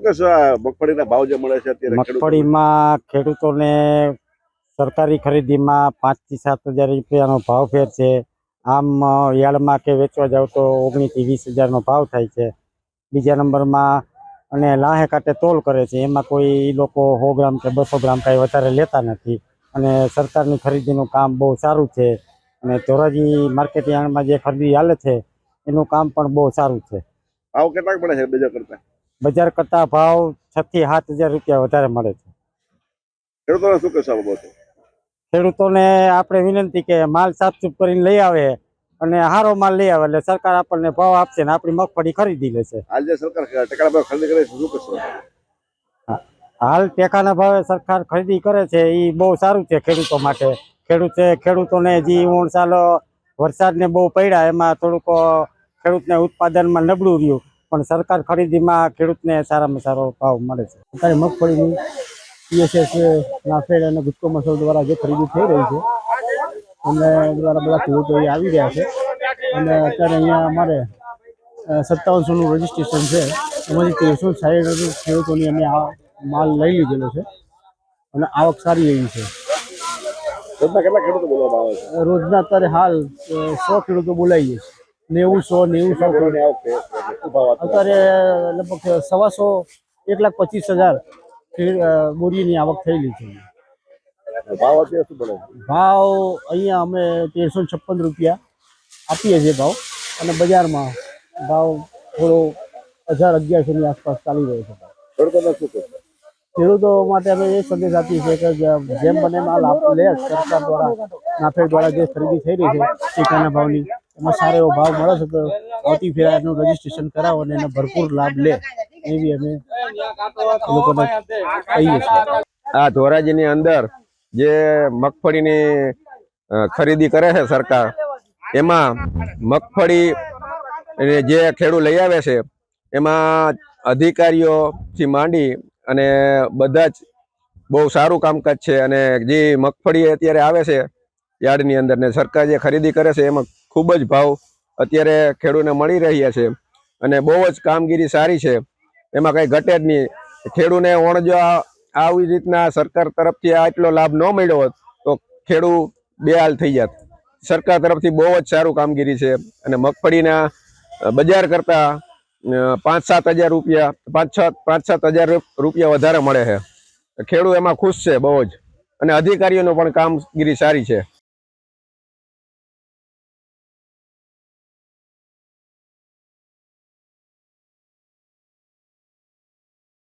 શું કહેશો આ મગફળીના ભાવ જે મળે છે અત્યારે મગફળીમાં ખેડૂતોને સરકારી ખરીદીમાં 5 થી 7 હજાર રૂપિયાનો ભાવ ફેર છે. આમ યાર્ડમાં કે વેચવા જાવ તો 19 થી 20 હજારનો ભાવ થાય છે. બીજા નંબરમાં અને લાહે કાંઠે તોલ કરે છે, એમાં કોઈ ઈ લોકો 100 ગ્રામ કે 200 ગ્રામ કાંઈ વધારે લેતા નથી. અને સરકારની ખરીદીનું કામ બહુ સારું છે. અને ધોરાજી માર્કેટ યાર્ડમાં જે ખરીદી હાલે છે એનું કામ પણ બહુ સારું છે. ભાવ કેટલાક મળે છે બીજા કરતા? બજાર કરતા ભાવ 6 થી 7 હજાર રૂપિયા વધારે મળે છે. ખેડૂતોને શું કહેશો આ બાબતે? ખેડૂતોને આપણે વિનંતી કે માલ સાફસૂફ કરીને લઈ આવે અને સારો માલ લઈ આવે એટલે સરકાર આપણને ભાવ આપશે ને આપણી મગફળી ખરીદી લેશે. હાલ જે સરકાર ટેકાના ભાવ ખરીદી કરે છે શું કહેશો? હાલ ટેકાના ભાવે સરકાર ખરીદી કરે છે એ બહુ સારું છે ખેડૂતો માટે. ખેડૂતોને જે સાલ વરસાદને બહુ પડ્યા એમાં થોડુંક ખેડૂતને ઉત્પાદનમાં નબળું રહ્યું, પણ સરકાર ખરીદીમાં ખેડૂતને સારામાં સારો ભાવ મળે છે. અત્યારે મગફળીની PSS નાફેડ અને ગુજકો મસલ દ્વારા જે ખરીદી થઈ રહી છે અને દ્વારા બધા ખેડૂતો અહીં આવી રહ્યા છે. અને અત્યારે અહીંયા અમારે 5700નું રજીસ્ટ્રેશન છે, એમાંથી 1360 ખેડૂતોની અમે આ માલ લઈ લીધેલો છે અને આવક સારી એવી છે. રોજના કેટલા ખેડૂતો બોલવામાં આવે છે? રોજના અત્યારે હાલ 100 ખેડૂતો બોલાવીએ છીએ. 90 મગફળીની આવક છે શું ભાવ અત્યારે લગભગ 125,000 બોરીની આવક થયેલી છે. ભાવ અત્યારે શું પડે? ભાવ અહીંયા અમે 1356 રૂપિયા આપીએ છીએ ભાવ, અને બજારમાં ભાવ થોડો 1000-1100ની આસપાસ ચાલી રહ્યો છે. ખેડૂતોને શું કહેશો? ખેડૂતો માટે અમે એ સંદેશ આપીએ છીએ કે જેમ બને માલ લે, સરકાર દ્વારા નાફેડ દ્વારા જે ખરીદી થઈ રહી છે ટેકાના ભાવની, એમાં સારો એવો ભાવ મળે છે તો આવતી ફેરા એનું રજીસ્ટ્રેશન કરાવો અને એનો ભરપૂર લાભ લે એવી અમે લોકોને કહીએ છીએ. આ ધોરાજીની અંદર જે મગફળીની ખરીદી કરે છે સરકાર, એમાં મગફળી જે ખેડૂત લઈ આવે છે એમાં અધિકારીઓથી માંડી અને બધા જ બહુ સારું કામકાજ છે. અને જે મગફળી અત્યારે આવે છે યાર્ડની અંદર ને સરકાર જે ખરીદી કરે છે એમાં ખૂબ જ ભાવ અત્યારે ખેડૂતને મળી રહ્યા છે અને બહુ જ કામગીરી સારી છે, એમાં કંઈ ઘટે જ નહીં. ખેડૂતને જો આવી રીતના સરકાર તરફથી આટલો લાભ ન મળ્યો હોત તો ખેડૂત બેહાલ થઈ જાત. સરકાર તરફથી બહુ જ સારું કામગીરી છે અને મગફળીના બજાર કરતાં 5-7 હજાર રૂપિયા 5-7 હજાર રૂપિયા વધારે મળે છે. ખેડૂત એમાં ખુશ છે બહુ જ, અને અધિકારીઓનો પણ કામગીરી સારી છે.